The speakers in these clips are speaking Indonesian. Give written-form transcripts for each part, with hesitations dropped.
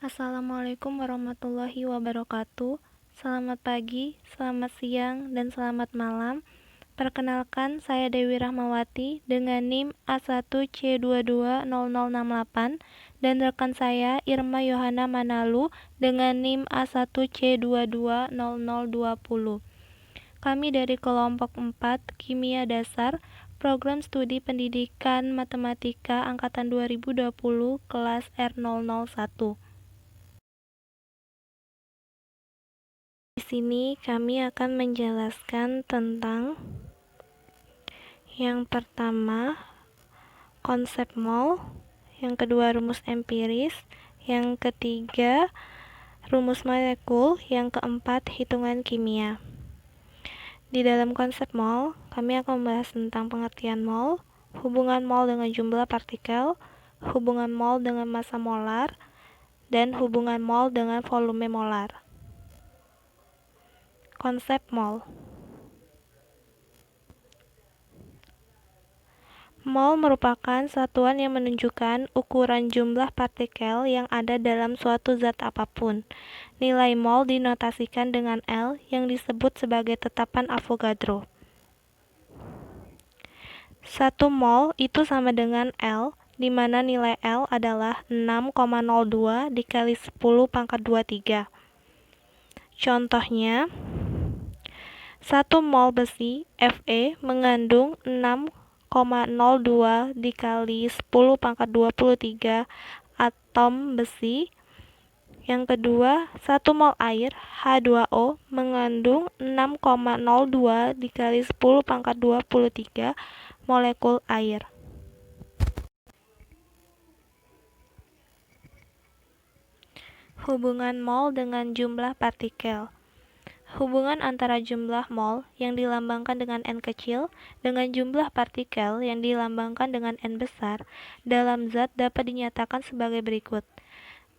Assalamualaikum warahmatullahi wabarakatuh. Selamat pagi, selamat siang, dan selamat malam. Perkenalkan, saya Dewi Rahmawati dengan NIM A1C220068 dan rekan saya Irma Yohana Manalu dengan NIM A1C220020. Kami dari kelompok 4 Kimia Dasar, Program Studi Pendidikan Matematika Angkatan 2020, kelas R001. Di sini kami akan menjelaskan tentang yang pertama konsep mol, yang kedua rumus empiris, yang ketiga rumus molekul, yang keempat hitungan kimia. Di dalam konsep mol, kami akan membahas tentang pengertian mol, hubungan mol dengan jumlah partikel, hubungan mol dengan massa molar, dan hubungan mol dengan volume molar. Konsep mol. Mol merupakan satuan yang menunjukkan ukuran jumlah partikel yang ada dalam suatu zat apapun. Nilai mol dinotasikan dengan L yang disebut sebagai tetapan Avogadro. 1 mol itu sama dengan L, di mana nilai L adalah 6,02 dikali 10 pangkat 23. Contohnya, 1 mol besi Fe mengandung 6,02 dikali 10 pangkat 23 atom besi. Yang kedua, 1 mol air H2O mengandung 6,02 dikali 10 pangkat 23 molekul air. Hubungan mol dengan jumlah partikel. Hubungan antara jumlah mol yang dilambangkan dengan N kecil dengan jumlah partikel yang dilambangkan dengan N besar dalam zat dapat dinyatakan sebagai berikut.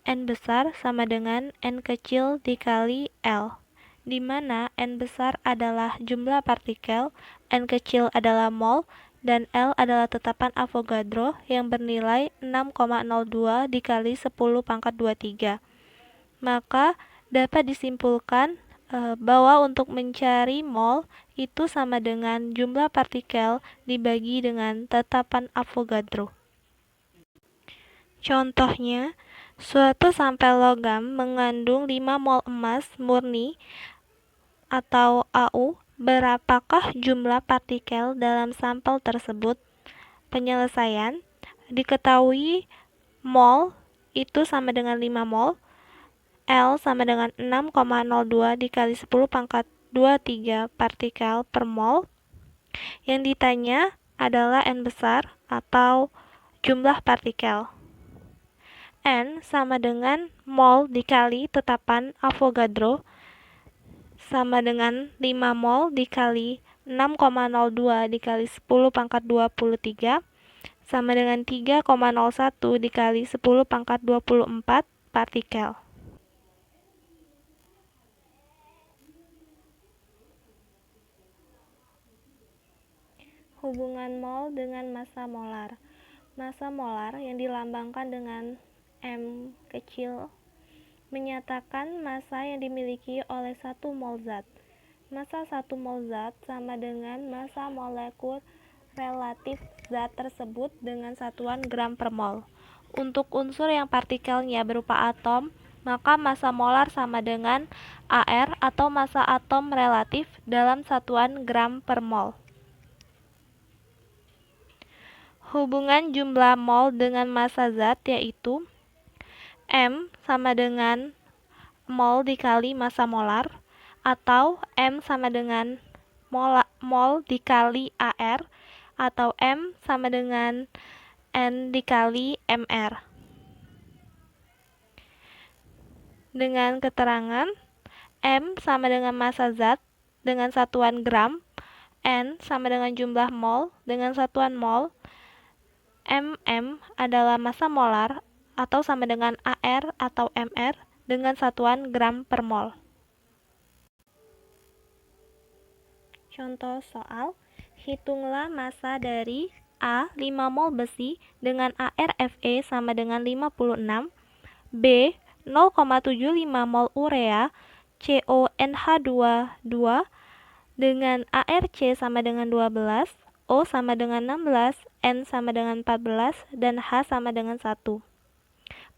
N besar sama dengan N kecil dikali L, di mana N besar adalah jumlah partikel, N kecil adalah mol, dan L adalah tetapan Avogadro yang bernilai 6,02 dikali 10 pangkat 23. Maka dapat disimpulkan bahwa untuk mencari mol itu sama dengan jumlah partikel dibagi dengan tetapan Avogadro. Contohnya, suatu sampel logam mengandung 5 mol emas murni atau AU. Berapakah jumlah partikel dalam sampel tersebut? Penyelesaian, diketahui mol itu sama dengan 5 mol, L sama dengan 6,02 dikali 10 pangkat 23 partikel per mol. Yang ditanya adalah N besar atau jumlah partikel. N sama dengan mol dikali tetapan Avogadro sama dengan 5 mol dikali 6,02 dikali 10 pangkat 23 sama dengan 3,01 dikali 10 pangkat 24 partikel. Hubungan mol dengan massa molar. Massa molar yang dilambangkan dengan M kecil menyatakan massa yang dimiliki oleh 1 mol zat. Massa 1 mol zat sama dengan massa molekul relatif zat tersebut dengan satuan gram per mol. Untuk unsur yang partikelnya berupa atom, maka massa molar sama dengan AR atau massa atom relatif dalam satuan gram per mol. Hubungan jumlah mol dengan massa zat yaitu M sama dengan mol dikali massa molar atau M sama dengan mol dikali AR atau M sama dengan N dikali MR. Dengan keterangan M sama dengan massa zat dengan satuan gram, N sama dengan jumlah mol dengan satuan mol, MM adalah massa molar atau sama dengan AR atau MR dengan satuan gram per mol. Contoh soal, hitunglah massa dari A 5 mol besi dengan AR Fe sama dengan 56, B 0,75 mol urea CONH22 dengan ARC sama dengan 12, O sama dengan 16, N sama dengan 14, dan H sama dengan 1.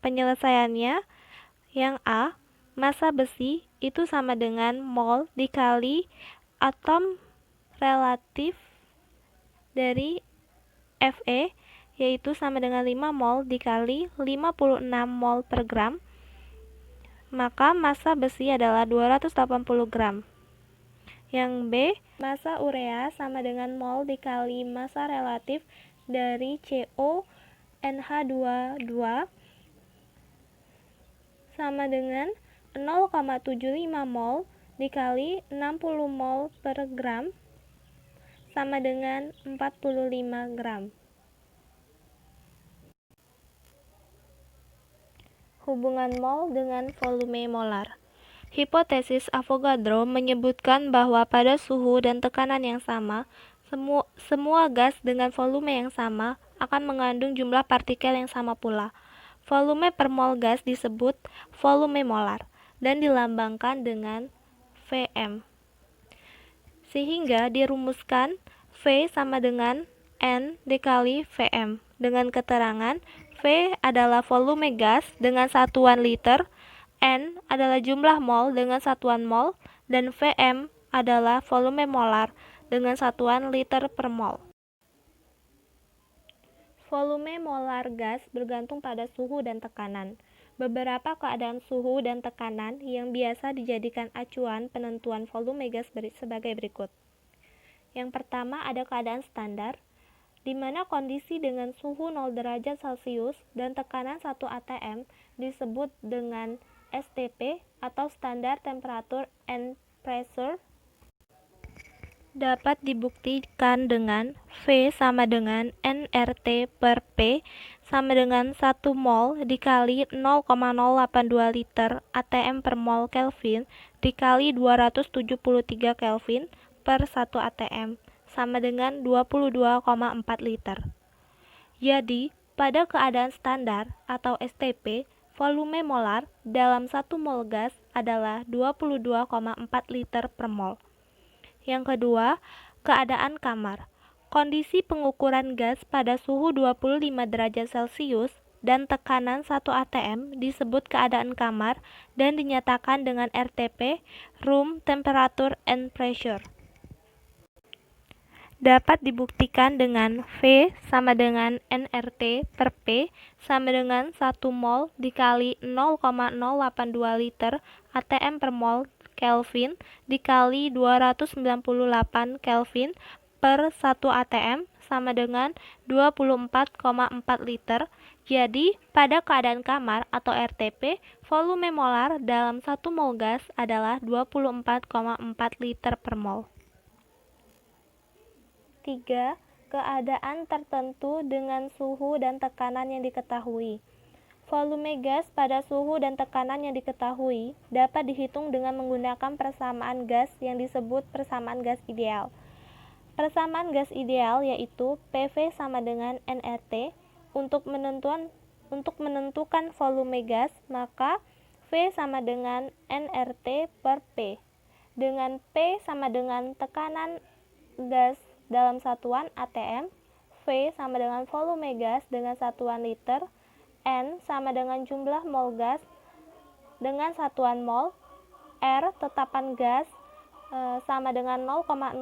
Penyelesaiannya, yang A, massa besi itu sama dengan mol dikali atom relatif dari Fe, yaitu sama dengan 5 mol dikali 56 mol per gram, maka massa besi adalah 280 gram. Yang B, massa urea sama dengan mol dikali massa relatif dari CONH22 sama dengan 0,75 mol dikali 60 mol per gram sama dengan 45 gram. Hubungan mol dengan volume molar. Hipotesis Avogadro menyebutkan bahwa pada suhu dan tekanan yang sama, semua gas dengan volume yang sama akan mengandung jumlah partikel yang sama pula. Volume per mol gas disebut volume molar dan dilambangkan dengan Vm. Sehingga dirumuskan V sama dengan N dikali Vm dengan keterangan V adalah volume gas dengan satuan liter, N adalah jumlah mol dengan satuan mol, dan Vm adalah volume molar dengan satuan liter per mol. Volume molar gas bergantung pada suhu dan tekanan. Beberapa keadaan suhu dan tekanan yang biasa dijadikan acuan penentuan volume gas sebagai berikut. Yang pertama ada keadaan standar, di mana kondisi dengan suhu 0 derajat Celcius dan tekanan 1 atm disebut dengan STP atau Standard Temperature and Pressure, dapat dibuktikan dengan V sama dengan nRT per P sama dengan 1 mol dikali 0,082 liter atm per mol Kelvin dikali 273 Kelvin per 1 atm sama dengan 22,4 liter. Jadi, pada keadaan standar atau STP, volume molar dalam 1 mol gas adalah 22,4 liter per mol. Yang kedua, keadaan kamar. Kondisi pengukuran gas pada suhu 25 derajat Celcius dan tekanan 1 atm disebut keadaan kamar dan dinyatakan dengan RTP, Room Temperature and Pressure. Dapat dibuktikan dengan V sama dengan nRT per P sama dengan 1 mol dikali 0,082 liter atm per mol Kelvin dikali 298 Kelvin per 1 atm sama dengan 24,4 liter. Jadi, pada keadaan kamar atau RTP, volume molar dalam 1 mol gas adalah 24,4 liter per mol. 3. Keadaan tertentu dengan suhu dan tekanan yang diketahui. Volume gas pada suhu dan tekanan yang diketahui dapat dihitung dengan menggunakan persamaan gas yang disebut persamaan gas ideal. Persamaan gas ideal yaitu PV sama dengan nRT. Untuk menentukan volume gas, maka V sama dengan nRT per P. Dengan P sama dengan tekanan gas dalam satuan atm, V sama dengan volume gas dengan satuan liter, N sama dengan jumlah mol gas dengan satuan mol, R tetapan gas sama dengan 0,082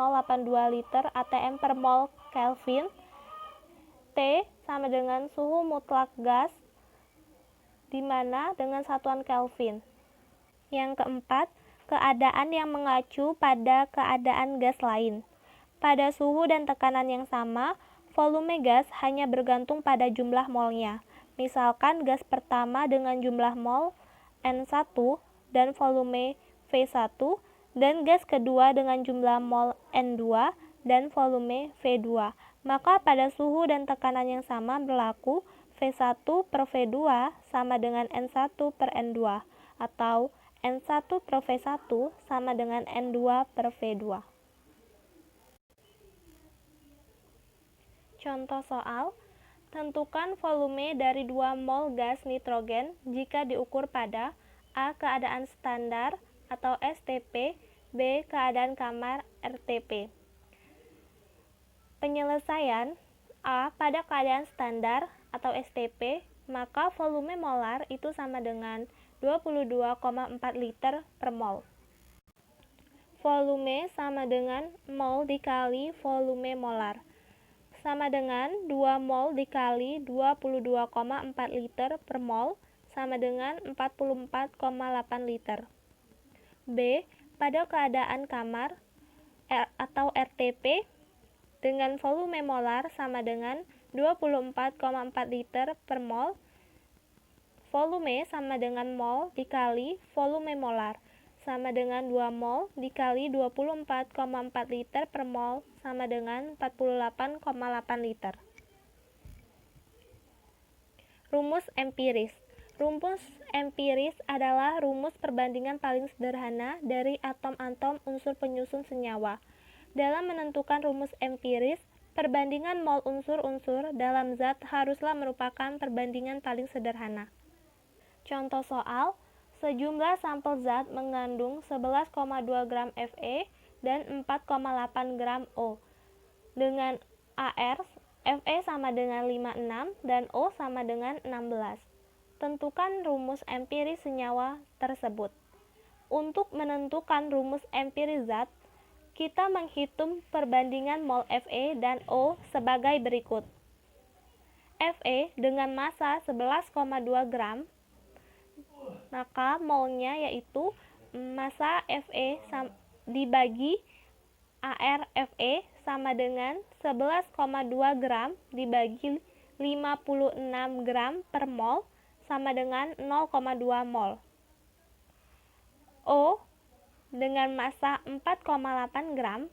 liter atm per mol Kelvin, T sama dengan suhu mutlak gas di mana dengan satuan Kelvin. Yang keempat, keadaan yang mengacu pada keadaan gas lain. Pada suhu dan tekanan yang sama, volume gas hanya bergantung pada jumlah molnya. Misalkan gas pertama dengan jumlah mol N1 dan volume V1, dan gas kedua dengan jumlah mol N2 dan volume V2. Maka pada suhu dan tekanan yang sama berlaku V1 per V2 sama dengan N1 per N2, atau N1 per V1 sama dengan N2 per V2. Contoh soal, tentukan volume dari 2 mol gas nitrogen jika diukur pada A. Keadaan standar atau STP, B. Keadaan kamar RTP. Penyelesaian A. Pada keadaan standar atau STP, maka volume molar itu sama dengan 22,4 liter per mol. Volume sama dengan mol dikali volume molar, sama dengan 2 mol dikali 22,4 liter per mol, sama dengan 44,8 liter. B. Pada keadaan kamar atau RTP, dengan volume molar sama dengan 24,4 liter per mol, volume sama dengan mol dikali volume molar, sama dengan 2 mol dikali 24,4 liter per mol, sama dengan 48,8 liter. Rumus empiris. Rumus empiris adalah rumus perbandingan paling sederhana dari atom-atom unsur penyusun senyawa. Dalam menentukan rumus empiris, perbandingan mol unsur-unsur dalam zat haruslah merupakan perbandingan paling sederhana. Contoh soal, sejumlah sampel zat mengandung 11,2 gram Fe dan 4,8 gram O. Dengan AR, Fe sama dengan 56 dan O sama dengan 16. Tentukan rumus empiris senyawa tersebut. Untuk menentukan rumus empiris zat, kita menghitung perbandingan mol Fe dan O sebagai berikut. Fe dengan massa 11,2 gram, maka molnya yaitu massa Fe dibagi AR Fe sama dengan 11,2 gram dibagi 56 gram per mol sama dengan 0,2 mol. O dengan massa 4,8 gram,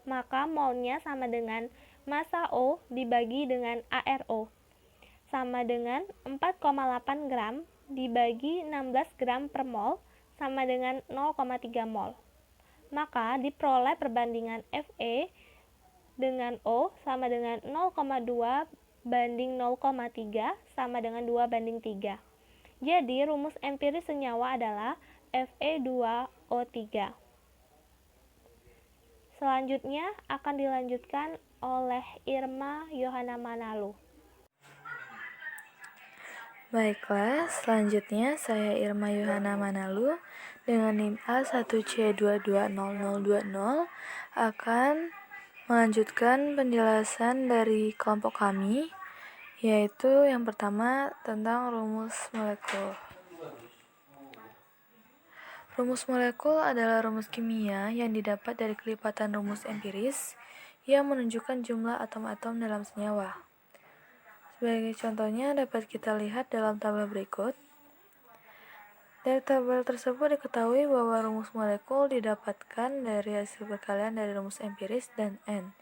maka molnya sama dengan massa O dibagi dengan ARO, sama dengan 4,8 gram dibagi 16 gram per mol, sama dengan 0,3 mol. Maka diperoleh perbandingan Fe dengan O sama dengan 0,2 banding 0,3 sama dengan 2 banding 3. Jadi rumus empiris senyawa adalah Fe2O3. Selanjutnya akan dilanjutkan oleh Irma Yohana Manalu. Baiklah, selanjutnya saya Irma Yohana Manalu dengan NIM A1C220020 akan melanjutkan penjelasan dari kelompok kami, yaitu yang pertama tentang rumus molekul. Rumus molekul adalah rumus kimia yang didapat dari kelipatan rumus empiris yang menunjukkan jumlah atom-atom dalam senyawa. Sebagai contohnya dapat kita lihat dalam tabel berikut. Dari tabel tersebut diketahui bahwa rumus molekul didapatkan dari hasil perkalian dari rumus empiris dan N,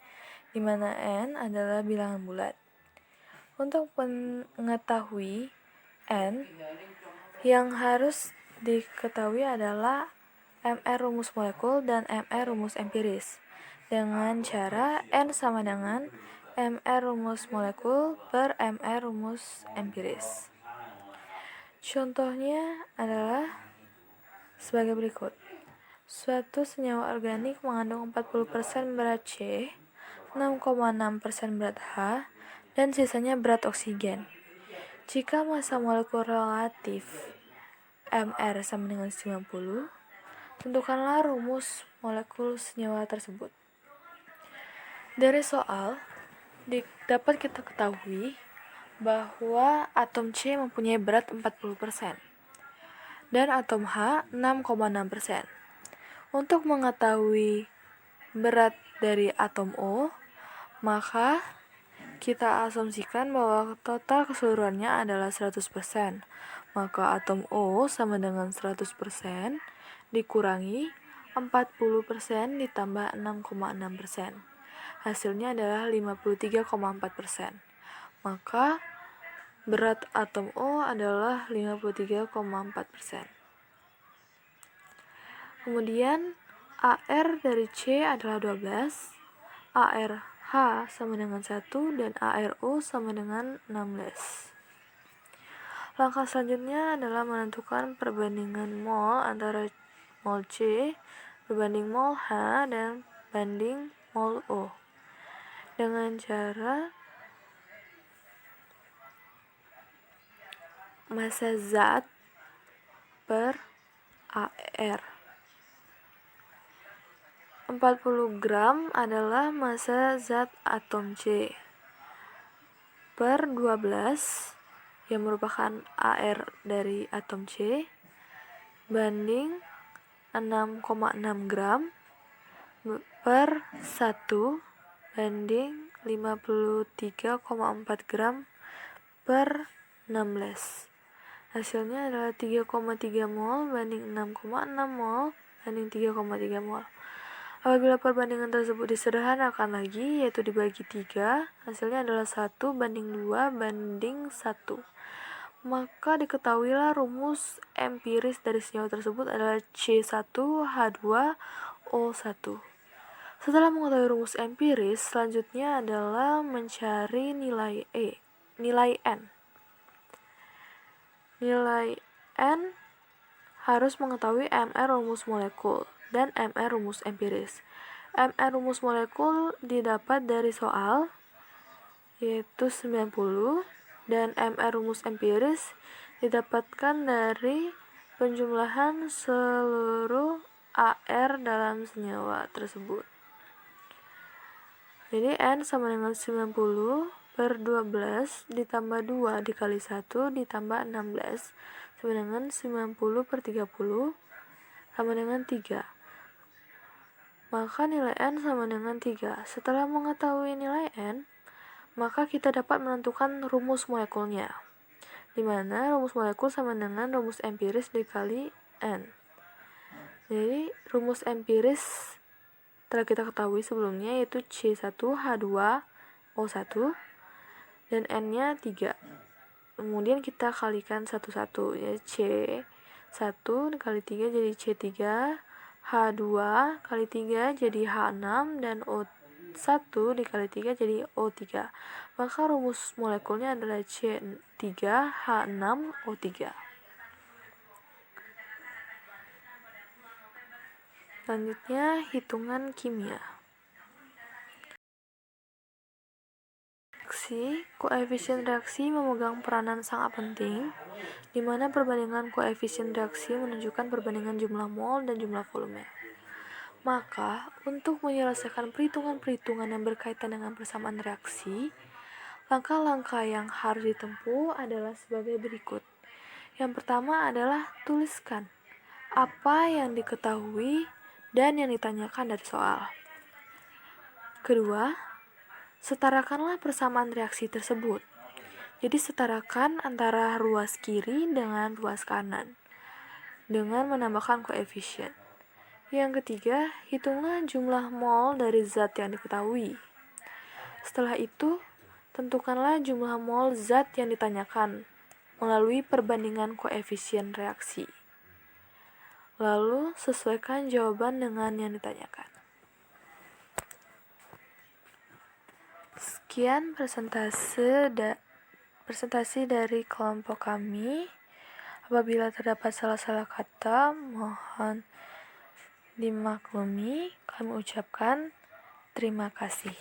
di mana N adalah bilangan bulat. Untuk mengetahui N, yang harus diketahui adalah MR rumus molekul dan MR rumus empiris, dengan cara N sama dengan MR rumus molekul per MR rumus empiris. Contohnya adalah sebagai berikut. Suatu senyawa organik mengandung 40% berat C, 6,6% berat H, dan sisanya berat oksigen. Jika massa molekul relatif MR sama dengan 90, tentukanlah rumus molekul senyawa tersebut. Dari soal, dapat kita ketahui bahwa atom C mempunyai berat 40% dan atom H 6,6%. Untuk mengetahui berat dari atom O, maka kita asumsikan bahwa total keseluruhannya adalah 100%. Maka atom O sama dengan 100% dikurangi 40% ditambah 6,6%. Hasilnya adalah 53,4%. Maka berat atom O adalah 53,4%. Kemudian AR dari C adalah 12, ARH sama dengan 1, dan ARO sama dengan 16. Langkah selanjutnya adalah menentukan perbandingan mol antara mol C berbanding mol H dan banding mol O dengan cara massa zat per AR. 40 gram adalah massa zat atom C per 12 yang merupakan AR dari atom C banding 6,6 gram per 1 banding 53,4 gram per 16. Hasilnya adalah 3,3 mol banding 6,6 mol banding 3,3 mol. Apabila perbandingan tersebut disederhanakan lagi, yaitu dibagi 3, hasilnya adalah 1 banding 2 banding 1. Maka diketahuilah rumus empiris dari senyawa tersebut adalah C1H2O1. Setelah mengetahui rumus empiris, selanjutnya adalah mencari nilai N. Nilai N harus mengetahui MR rumus molekul dan MR rumus empiris. MR rumus molekul didapat dari soal, yaitu 90, dan MR rumus empiris didapatkan dari penjumlahan seluruh AR dalam senyawa tersebut. Jadi N sama dengan 90 per 12 ditambah 2 dikali 1 ditambah 16 sama dengan 90 per 30 sama dengan 3. Maka nilai N sama dengan 3. Setelah mengetahui nilai N, maka kita dapat menentukan rumus molekulnya, di mana rumus molekul sama dengan rumus empiris dikali N. Jadi rumus empiris telah kita ketahui sebelumnya, yaitu C1H2O1 dan N-nya 3. Kemudian kita kalikan satu-satu, ya C1 dikali 3 jadi C3, H2 kali 3 jadi H6, dan O1 dikali 3 jadi O3. Maka rumus molekulnya adalah C3H6O3. Selanjutnya, hitungan kimia. Koefisien reaksi memegang peranan sangat penting, di mana perbandingan koefisien reaksi menunjukkan perbandingan jumlah mol dan jumlah volume. Maka, untuk menyelesaikan perhitungan-perhitungan yang berkaitan dengan persamaan reaksi, langkah-langkah yang harus ditempuh adalah sebagai berikut. Yang pertama adalah tuliskan apa yang diketahui dan yang ditanyakan dari soal. Kedua, setarakanlah persamaan reaksi tersebut. Jadi setarakan antara ruas kiri dengan ruas kanan dengan menambahkan koefisien. Yang ketiga, hitunglah jumlah mol dari zat yang diketahui. Setelah itu, tentukanlah jumlah mol zat yang ditanyakan melalui perbandingan koefisien reaksi. Lalu, sesuaikan jawaban dengan yang ditanyakan. Sekian presentasi dari kelompok kami. Apabila terdapat salah-salah kata, mohon dimaklumi. Kami ucapkan terima kasih.